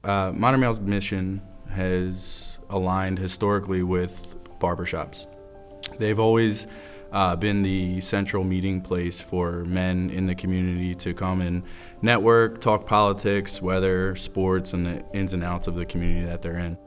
Modern Male's mission has aligned historically with barbershops. They've always been the central meeting place for men in the community to come and network, talk politics, weather, sports, and the ins and outs of the community that they're in.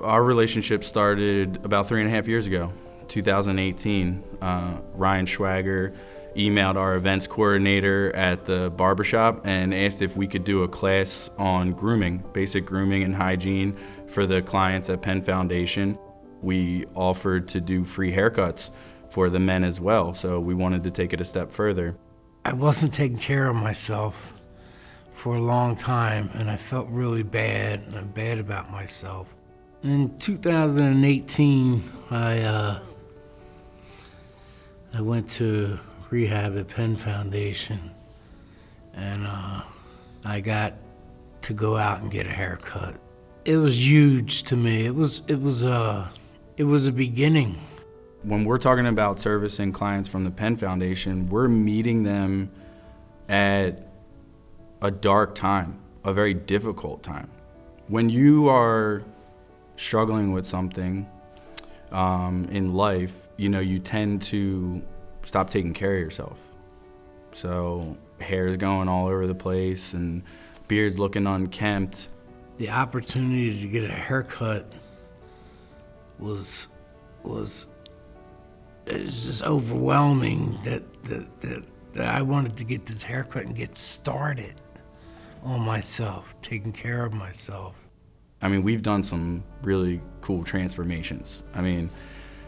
Our relationship started about 3.5 years ago, 2018. Ryan Schwager emailed our events coordinator at the barbershop and asked if we could do a class on grooming, basic grooming and hygiene for the clients at Penn Foundation. We offered to do free haircuts for the men as well, so we wanted to take it a step further. I wasn't taking care of myself for a long time, and I felt really bad, and I'm bad about myself. In 2018, I went to rehab at Penn Foundation, and I got to go out and get a haircut. It was huge to me. It was a beginning. When we're talking about servicing clients from the Penn Foundation, we're meeting them at a dark time, a very difficult time. When you are struggling with something in life, you tend to stop taking care of yourself. So hair is going all over the place and beard's looking unkempt. The opportunity to get a haircut was just overwhelming that I wanted to get this haircut and get started on myself, taking care of myself. We've done some really cool transformations.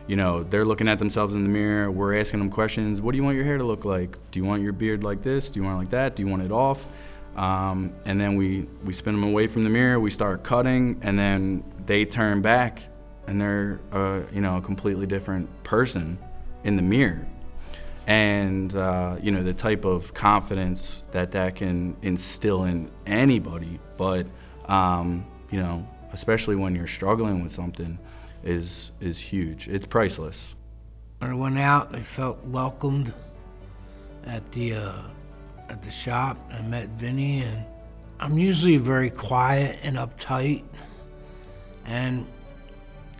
They're looking at themselves in the mirror. We're asking them questions. What do you want your hair to look like? Do you want your beard like this? Do you want it like that? Do you want it off? And then we spin them away from the mirror. We start cutting, and then they turn back, and they're a completely different person in the mirror. And the type of confidence that can instill in anybody, but especially when you're struggling with something, is huge. It's priceless. When I went out, I felt welcomed at the shop. I met Vinny, and I'm usually very quiet and uptight. And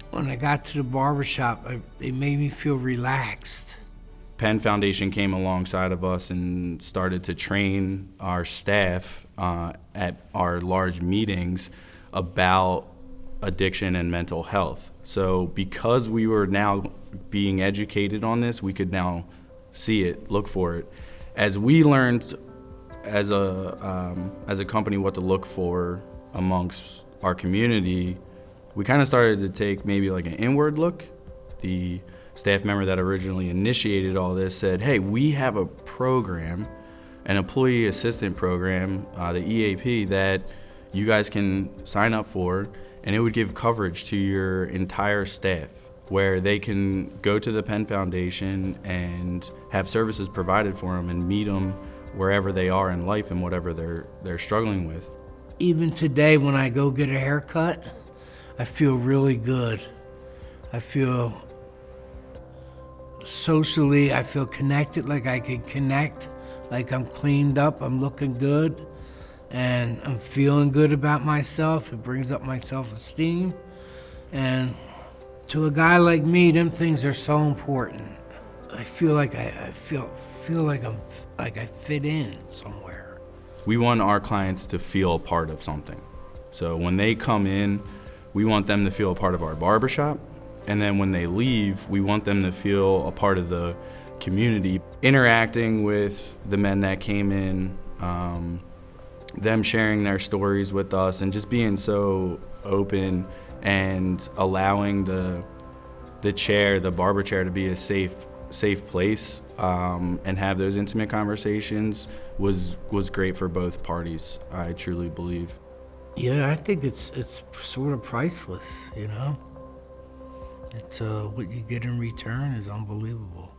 when I got to the barbershop, they made me feel relaxed. Penn Foundation came alongside of us and started to train our staff at our large meetings about addiction and mental health. So because we were now being educated on this, we could now see it, look for it. As we learned as a company what to look for amongst our community, we kind of started to take maybe like an inward look. The staff member that originally initiated all this said, hey, we have a program, an employee assistant program, the EAP, that you guys can sign up for, and it would give coverage to your entire staff where they can go to the Penn Foundation and have services provided for them and meet them wherever they are in life and whatever they're struggling with. Even today when I go get a haircut, I feel really good. I feel socially, I feel connected, like I can connect, like I'm cleaned up, I'm looking good, and I'm feeling good about myself. It brings up my self-esteem. And to a guy like me, them things are so important. I feel like I feel like I fit in somewhere. We want our clients to feel a part of something. So when they come in, we want them to feel a part of our barbershop. And then when they leave, we want them to feel a part of the community. Interacting with the men that came in, them sharing their stories with us, and just being so open and allowing the barber chair to be a safe place and have those intimate conversations was great for both parties, I truly believe. Yeah, I think it's sort of priceless, It's what you get in return is unbelievable.